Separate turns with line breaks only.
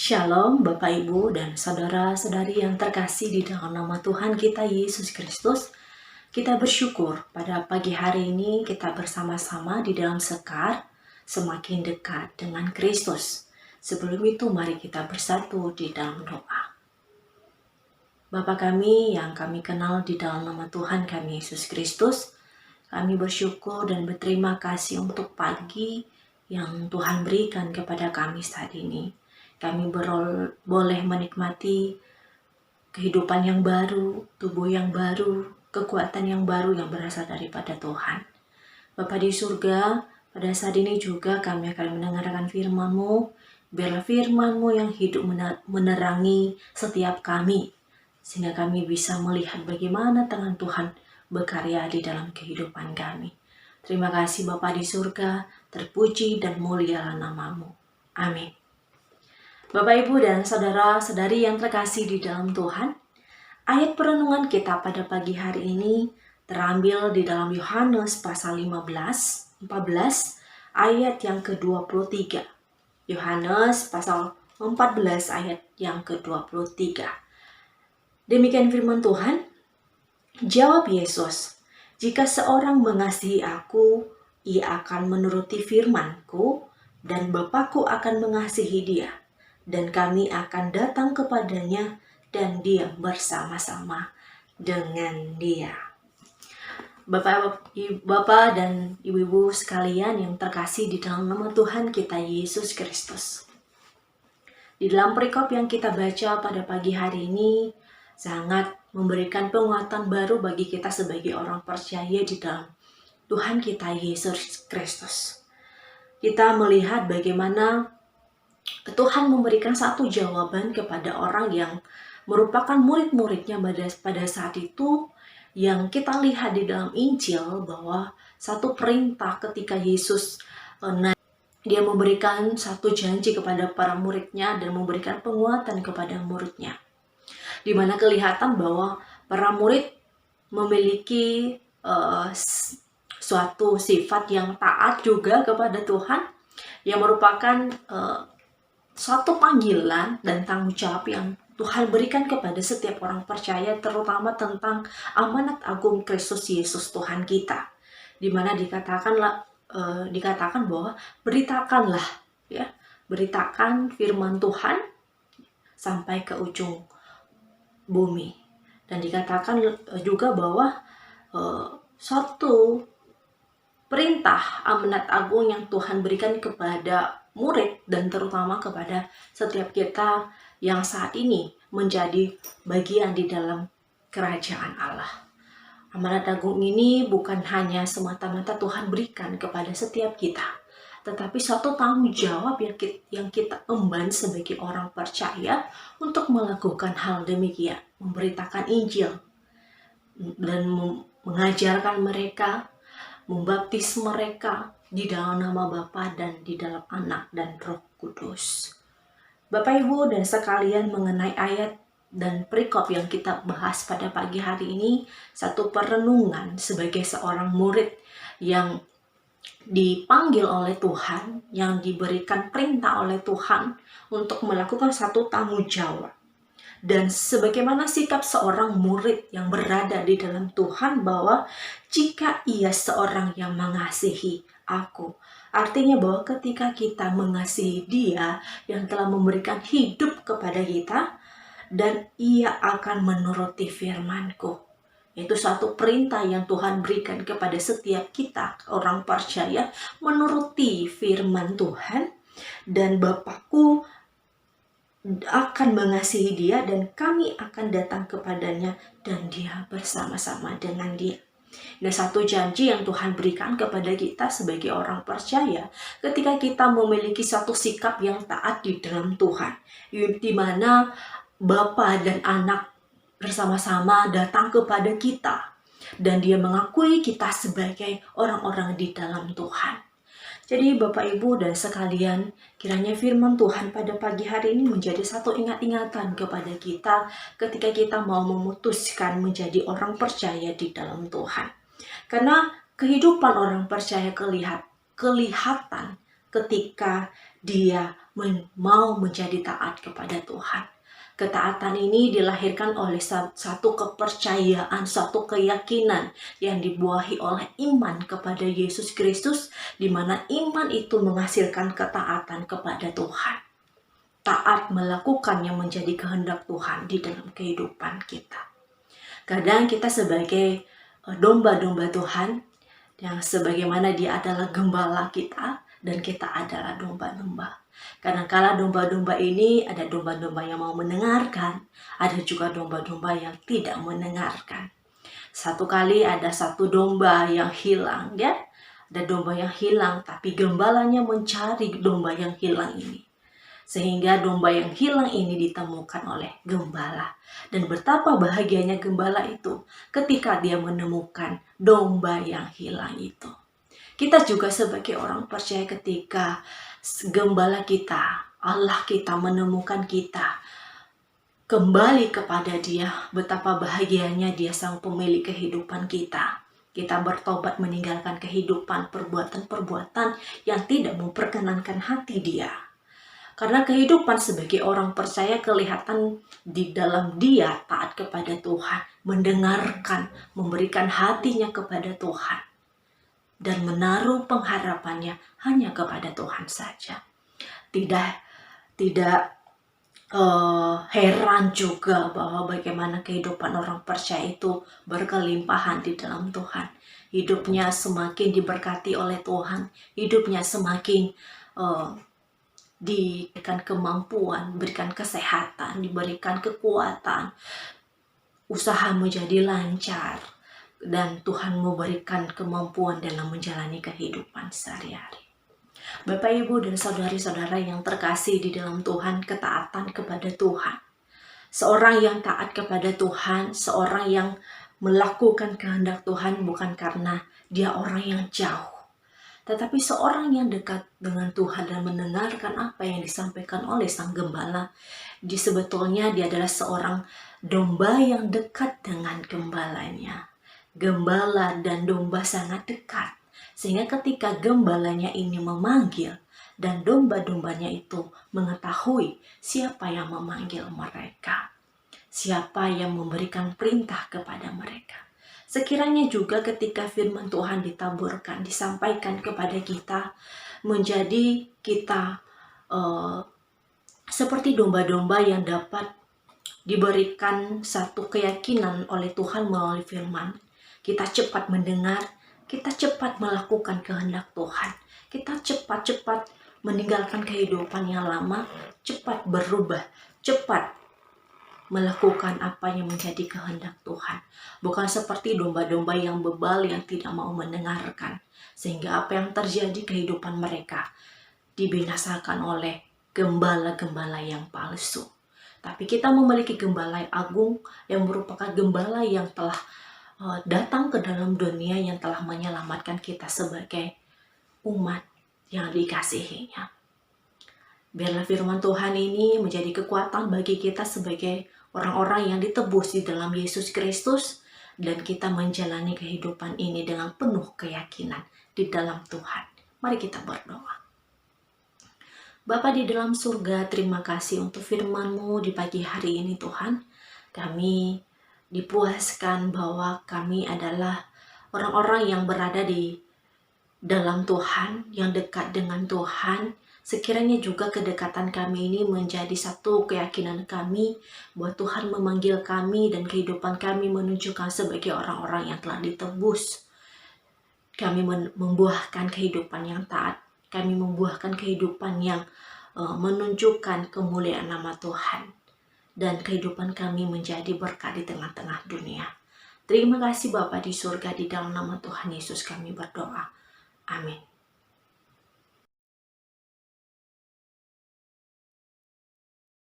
Shalom Bapak Ibu dan saudara-saudari yang terkasih di dalam nama Tuhan kita Yesus Kristus. Kita bersyukur pada pagi hari ini kita bersama-sama di dalam sekar semakin dekat dengan Kristus. Sebelum itu mari kita bersatu di dalam doa. Bapa kami yang kami kenal di dalam nama Tuhan kami Yesus Kristus, kami bersyukur dan berterima kasih untuk pagi yang Tuhan berikan kepada kami saat ini. Kami boleh menikmati kehidupan yang baru, tubuh yang baru, kekuatan yang baru yang berasal daripada Tuhan. Bapa di surga, pada saat ini juga kami akan mendengarkan firman-Mu. Biarlah firman-Mu yang hidup menerangi setiap kami, sehingga kami bisa melihat bagaimana tangan Tuhan berkarya di dalam kehidupan kami. Terima kasih Bapa di surga, terpuji dan mulialah nama-Mu. Amin. Bapak, Ibu, dan saudara-saudari yang terkasih di dalam Tuhan, ayat perenungan kita pada pagi hari ini terambil di dalam Yohanes pasal 14 ayat yang ke-23. Yohanes pasal 14 ayat yang ke-23. Demikian firman Tuhan, jawab Yesus, jika seorang mengasihi aku, ia akan menuruti firman-Ku, dan Bapa-Ku akan mengasihi dia. Dan kami akan datang kepadanya dan diam bersama-sama dengan dia. Bapak dan ibu-ibu sekalian yang terkasih di dalam nama Tuhan kita Yesus Kristus. Di dalam perikop yang kita baca pada pagi hari ini sangat memberikan penguatan baru bagi kita sebagai orang percaya di dalam Tuhan kita Yesus Kristus. Kita melihat bagaimana Tuhan memberikan satu jawaban kepada orang yang merupakan murid-muridnya pada saat itu, yang kita lihat di dalam Injil bahwa satu perintah ketika Yesus dia memberikan satu janji kepada para muridnya dan memberikan penguatan kepada muridnya, di mana kelihatan bahwa para murid memiliki suatu sifat yang taat juga kepada Tuhan, yang merupakan suatu panggilan dan tanggung jawab yang Tuhan berikan kepada setiap orang percaya, terutama tentang amanat agung Kristus Yesus Tuhan kita, di mana dikatakan bahwa beritakan firman Tuhan sampai ke ujung bumi, dan dikatakan juga bahwa suatu perintah amanat agung yang Tuhan berikan kepada murid dan terutama kepada setiap kita yang saat ini menjadi bagian di dalam kerajaan Allah. Amanat agung ini bukan hanya semata-mata Tuhan berikan kepada setiap kita, tetapi suatu tanggung jawab yang kita emban sebagai orang percaya untuk melakukan hal demikian, memberitakan Injil dan mengajarkan mereka, membaptis mereka di dalam nama Bapa dan di dalam Anak dan Roh Kudus. Bapak, Ibu, dan sekalian mengenai ayat dan perikop yang kita bahas pada pagi hari ini, satu perenungan sebagai seorang murid yang dipanggil oleh Tuhan, yang diberikan perintah oleh Tuhan untuk melakukan satu tanggung jawab. Dan sebagaimana sikap seorang murid yang berada di dalam Tuhan, bahwa jika ia seorang yang mengasihi aku, artinya bahwa ketika kita mengasihi Dia yang telah memberikan hidup kepada kita, dan ia akan menuruti firman-Ku. Itu satu perintah yang Tuhan berikan kepada setiap kita, orang percaya, menuruti firman Tuhan, dan Bapa-Ku akan mengasihi dia dan kami akan datang kepadanya dan dia bersama-sama dengan dia. Ini satu janji yang Tuhan berikan kepada kita sebagai orang percaya ketika kita memiliki satu sikap yang taat di dalam Tuhan, di mana Bapa dan Anak bersama-sama datang kepada kita dan dia mengakui kita sebagai orang-orang di dalam Tuhan. Jadi Bapak, Ibu, dan sekalian, kiranya firman Tuhan pada pagi hari ini menjadi satu ingat-ingatan kepada kita ketika kita mau memutuskan menjadi orang percaya di dalam Tuhan. Karena kehidupan orang percaya kelihatan ketika dia mau menjadi taat kepada Tuhan. Ketaatan ini dilahirkan oleh satu kepercayaan, satu keyakinan yang dibuahi oleh iman kepada Yesus Kristus, di mana iman itu menghasilkan ketaatan kepada Tuhan. Taat melakukan yang menjadi kehendak Tuhan di dalam kehidupan kita. Kadang kita sebagai domba-domba Tuhan, yang sebagaimana dia adalah gembala kita, dan kita adalah domba-domba. Kadang-kala domba-domba ini ada domba-domba yang mau mendengarkan, ada juga domba-domba yang tidak mendengarkan. Satu kali ada satu domba yang hilang, ya. Ada domba yang hilang, tapi gembalanya mencari domba yang hilang ini. Sehingga domba yang hilang ini ditemukan oleh gembala. Dan betapa bahagianya gembala itu ketika dia menemukan domba yang hilang itu. Kita juga sebagai orang percaya ketika gembala kita, Allah kita menemukan kita, kembali kepada dia, betapa bahagianya dia sang pemilik kehidupan kita. Kita bertobat meninggalkan kehidupan, perbuatan-perbuatan yang tidak memperkenankan hati dia. Karena kehidupan sebagai orang percaya kelihatan di dalam dia taat kepada Tuhan, mendengarkan, memberikan hatinya kepada Tuhan, dan menaruh pengharapannya hanya kepada Tuhan saja. Tidak heran juga bahwa bagaimana kehidupan orang percaya itu berkelimpahan di dalam Tuhan. Hidupnya semakin diberkati oleh Tuhan, hidupnya semakin diberikan kemampuan, diberikan kesehatan, diberikan kekuatan, usaha menjadi lancar, dan Tuhan memberikan kemampuan dalam menjalani kehidupan sehari-hari. Bapak, Ibu, dan saudari-saudara yang terkasih di dalam Tuhan, ketaatan kepada Tuhan. Seorang yang taat kepada Tuhan, seorang yang melakukan kehendak Tuhan bukan karena dia orang yang jauh, tetapi seorang yang dekat dengan Tuhan dan mendengarkan apa yang disampaikan oleh sang gembala. Sebetulnya dia adalah seorang domba yang dekat dengan gembalanya. Gembala dan domba sangat dekat, sehingga ketika gembalanya ini memanggil dan domba-dombanya itu mengetahui siapa yang memanggil mereka, siapa yang memberikan perintah kepada mereka. Sekiranya juga ketika firman Tuhan ditaburkan, disampaikan kepada kita, menjadi kita seperti domba-domba yang dapat diberikan satu keyakinan oleh Tuhan melalui firman. Kita cepat mendengar, kita cepat melakukan kehendak Tuhan. Kita cepat-cepat meninggalkan kehidupan yang lama, cepat berubah, cepat melakukan apa yang menjadi kehendak Tuhan. Bukan seperti domba-domba yang bebal yang tidak mau mendengarkan, sehingga apa yang terjadi kehidupan mereka dibinasakan oleh gembala-gembala yang palsu. Tapi kita memiliki gembala yang agung, yang merupakan gembala yang telah datang ke dalam dunia, yang telah menyelamatkan kita sebagai umat yang dikasihinya. Biarlah firman Tuhan ini menjadi kekuatan bagi kita sebagai orang-orang yang ditebus di dalam Yesus Kristus, dan kita menjalani kehidupan ini dengan penuh keyakinan di dalam Tuhan. Mari kita berdoa. Bapa di dalam surga, terima kasih untuk firman-Mu di pagi hari ini Tuhan. Kami dipuaskan bahwa kami adalah orang-orang yang berada di dalam Tuhan, yang dekat dengan Tuhan. Sekiranya juga kedekatan kami ini menjadi satu keyakinan kami bahwa Tuhan memanggil kami dan kehidupan kami menunjukkan sebagai orang-orang yang telah ditebus. Kami membuahkan kehidupan yang taat. Kami membuahkan kehidupan yang menunjukkan kemuliaan nama Tuhan. Dan kehidupan kami menjadi berkat di tengah-tengah dunia. Terima kasih Bapa di surga, di dalam nama Tuhan Yesus kami berdoa. Amin.